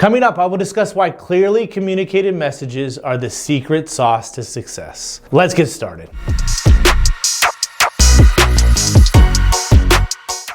Coming up, I will discuss why clearly communicated messages are the secret sauce to success. Let's get started.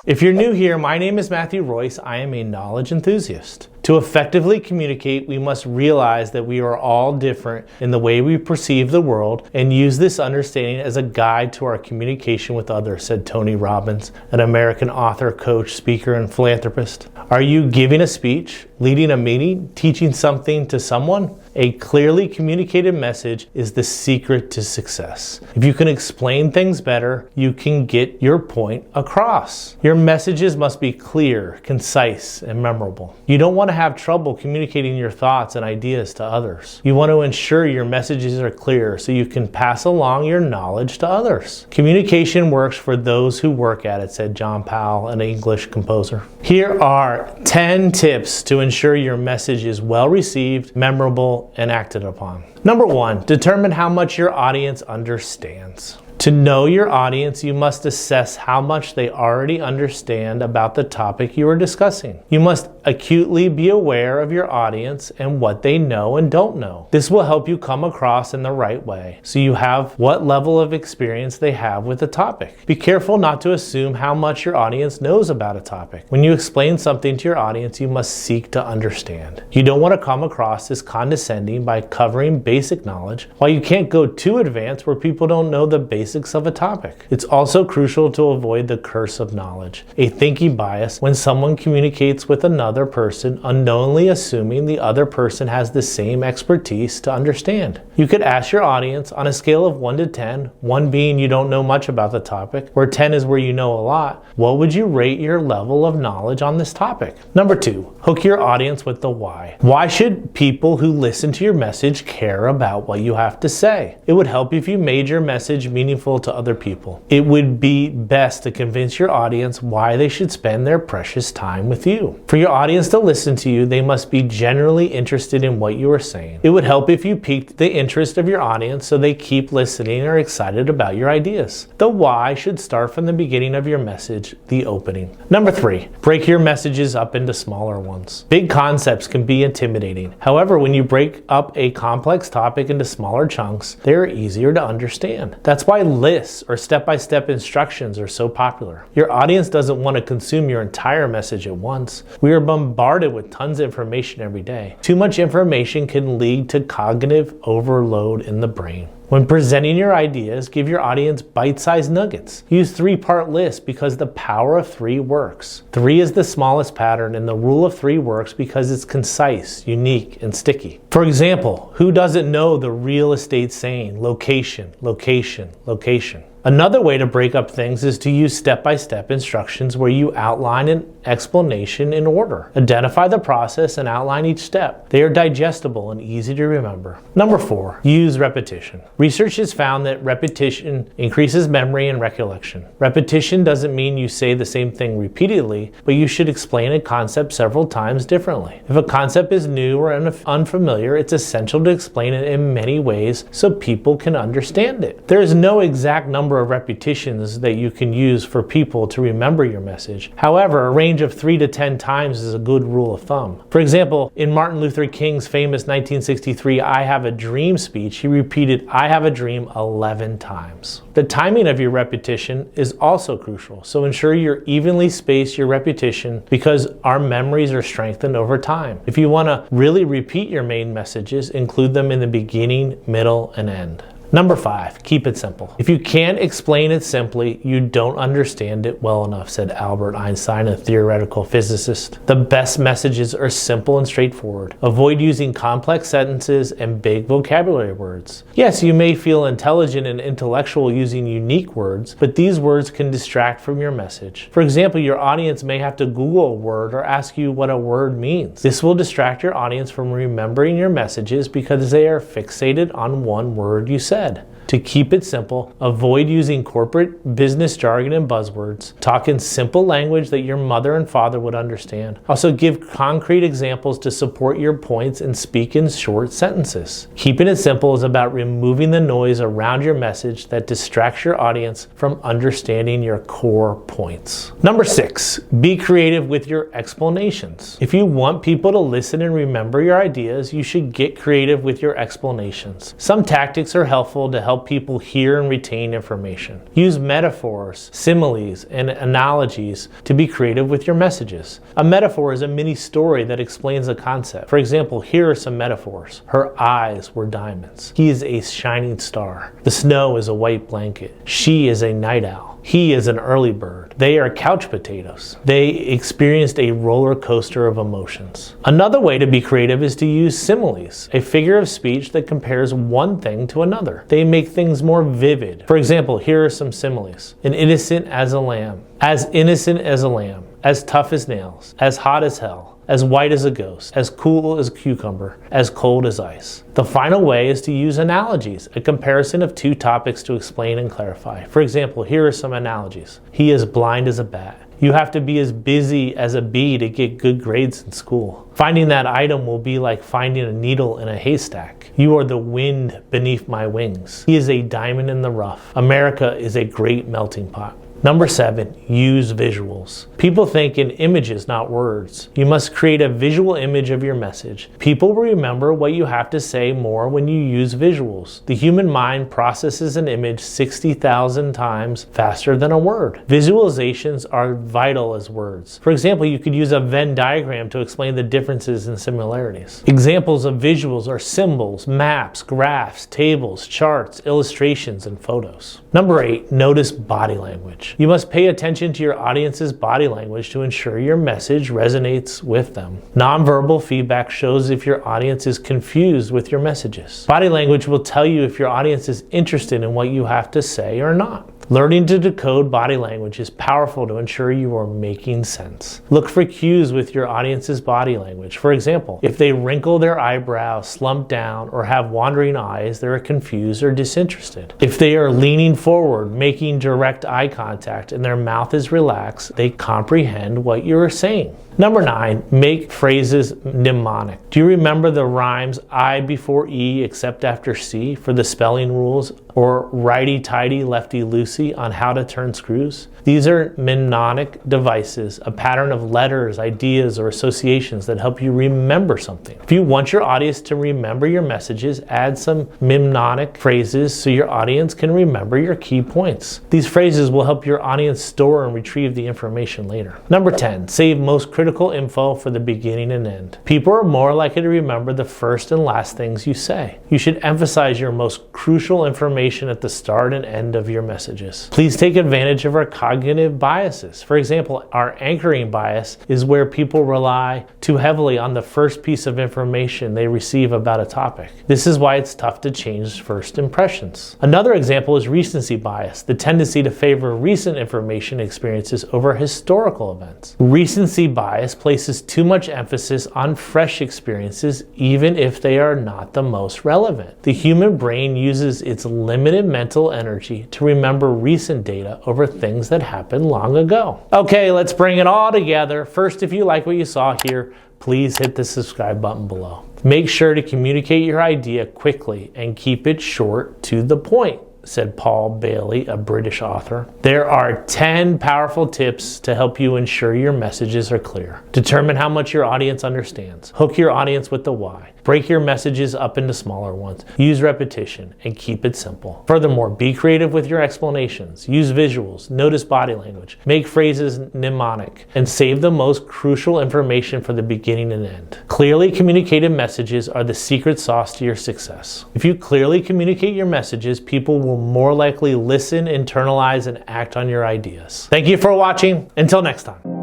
If you're new here, my name is Royce. I am a knowledge enthusiast. To effectively communicate, we must realize that we are all different in the way we perceive the world and use this understanding as a guide to our communication with others, said Tony Robbins, an American author, coach, speaker, and philanthropist. Are you giving a speech, leading a meeting, teaching something to someone? A clearly communicated message is the secret to success. If you can explain things better, you can get your point across. Your messages must be clear, concise, and memorable. You don't want to have trouble communicating your thoughts and ideas to others. You want to ensure your messages are clear so you can pass along your knowledge to others. Communication works for those who work at it, said John Powell, an English composer. Here are 10 tips to ensure your message is well received, memorable, and acted upon. Number 1, determine how much your audience understands. To know your audience, you must assess how much they already understand about the topic you are discussing. You must acutely be aware of your audience and what they know and don't know. This will help you come across in the right way, so you have what level of experience they have with the topic. Be careful not to assume how much your audience knows about a topic. When you explain something to your audience, you must seek to understand. You don't want to come across as condescending by covering basic knowledge, while you can't go too advanced where people don't know the basics of a topic. It's also crucial to avoid the curse of knowledge, a thinking bias when someone communicates with another person unknowingly assuming the other person has the same expertise to understand. You could ask your audience on a scale of 1 to 10, 1 being you don't know much about the topic, where 10 is where you know a lot, what would you rate your level of knowledge on this topic? Number 2, hook your audience with the why. Why should people who listen to your message care about what you have to say? It would help if you made your message meaningful to other people. It would be best to convince your audience why they should spend their precious time with you. For your audience to listen to you, they must be genuinely interested in what you are saying. It would help if you piqued the interest of your audience so they keep listening and are excited about your ideas. The why should start from the beginning of your message, the opening. Number 3, break your messages up into smaller ones. Big concepts can be intimidating. However, when you break up a complex topic into smaller chunks, they are easier to understand. That's why lists or step-by-step instructions are so popular. Your audience doesn't want to consume your entire message at once. We are bombarded with tons of information every day. Too much information can lead to cognitive overload in the brain. When presenting your ideas, give your audience bite-sized nuggets. Use 3-part lists because the power of 3 works. 3 is the smallest pattern, and the rule of 3 works because it's concise, unique, and sticky. For example, who doesn't know the real estate saying, location, location, location? Another way to break up things is to use step-by-step instructions where you outline an explanation in order. Identify the process and outline each step. They are digestible and easy to remember. Number 4, use repetition. Research has found that repetition increases memory and recollection. Repetition doesn't mean you say the same thing repeatedly, but you should explain a concept several times differently. If a concept is new or unfamiliar, it's essential to explain it in many ways so people can understand it. There is no exact number of repetitions that you can use for people to remember your message. However, a range of 3 to 10 times is a good rule of thumb. For example, in Martin Luther King's famous 1963 I Have a Dream speech, he repeated I have a dream 11 times. The timing of your repetition is also crucial, so ensure you evenly space your repetition because our memories are strengthened over time. If you want to really repeat your main messages, include them in the beginning, middle, and end. Number 5, keep it simple. If you can't explain it simply, you don't understand it well enough, said Albert Einstein, a theoretical physicist. The best messages are simple and straightforward. Avoid using complex sentences and big vocabulary words. Yes, you may feel intelligent and intellectual using unique words, but these words can distract from your message. For example, your audience may have to Google a word or ask you what a word means. This will distract your audience from remembering your messages because they are fixated on one word you said. To keep it simple, avoid using corporate business jargon and buzzwords. Talk in simple language that your mother and father would understand. Also, give concrete examples to support your points and speak in short sentences. Keeping it simple is about removing the noise around your message that distracts your audience from understanding your core points. Number 6, be creative with your explanations. If you want people to listen and remember your ideas, you should get creative with your explanations. Some tactics are helpful to help people hear and retain information. Use metaphors, similes, and analogies to be creative with your messages. A metaphor is a mini story that explains a concept. For example, here are some metaphors. Her eyes were diamonds. He is a shining star. The snow is a white blanket. She is a night owl. He is an early bird. They are couch potatoes. They experienced a roller coaster of emotions. Another way to be creative is to use similes, a figure of speech that compares one thing to another. They make things more vivid. For example, here are some similes. An innocent as a lamb, as innocent as a lamb, as tough as nails, as hot as hell, as white as a ghost, as cool as a cucumber, as cold as ice. The final way is to use analogies, a comparison of two topics to explain and clarify. For example, here are some analogies. He is blind as a bat. You have to be as busy as a bee to get good grades in school. Finding that item will be like finding a needle in a haystack. You are the wind beneath my wings. He is a diamond in the rough. America is a great melting pot. Number 7, use visuals. People think in images, not words. You must create a visual image of your message. People will remember what you have to say more when you use visuals. The human mind processes an image 60,000 times faster than a word. Visualizations are vital as words. For example, you could use a Venn diagram to explain the differences and similarities. Examples of visuals are symbols, maps, graphs, tables, charts, illustrations, and photos. Number 8, notice body language. You must pay attention to your audience's body language to ensure your message resonates with them. Nonverbal feedback shows if your audience is confused with your messages. Body language will tell you if your audience is interested in what you have to say or not. Learning to decode body language is powerful to ensure you are making sense. Look for cues with your audience's body language. For example, if they wrinkle their eyebrows, slump down, or have wandering eyes, they are confused or disinterested. If they are leaning forward, making direct eye contact, and their mouth is relaxed, they comprehend what you are saying. Number 9, make phrases mnemonic. Do you remember the rhymes I before E except after C for the spelling rules, or righty-tighty, lefty-loosey on how to turn screws? These are mnemonic devices, a pattern of letters, ideas, or associations that help you remember something. If you want your audience to remember your messages, add some mnemonic phrases so your audience can remember your key points. These phrases will help your audience store and retrieve the information later. Number 10, save most critical info for the beginning and end. People are more likely to remember the first and last things you say. You should emphasize your most crucial information at the start and end of your messages. Please take advantage of our cognitive biases. For example, our anchoring bias is where people rely too heavily on the first piece of information they receive about a topic. This is why it's tough to change first impressions. Another example is recency bias, the tendency to favor recent information experiences over historical events. Recency bias places too much emphasis on fresh experiences, even if they are not the most relevant. The human brain uses its limited mental energy to remember recent data over things that happened long ago. Okay, let's bring it all together. First, if you like what you saw here, please hit the subscribe button below. Make sure to communicate your idea quickly and keep it short to the point, said Paul Bailey, a British author. There are 10 powerful tips to help you ensure your messages are clear. Determine how much your audience understands. Hook your audience with the why. Break your messages up into smaller ones. Use repetition and keep it simple. Furthermore, be creative with your explanations. Use visuals. Notice body language. Make phrases mnemonic. And save the most crucial information for the beginning and end. Clearly communicated messages are the secret sauce to your success. If you clearly communicate your messages, people will more likely listen, internalize, and act on your ideas. Thank you for watching. Until next time.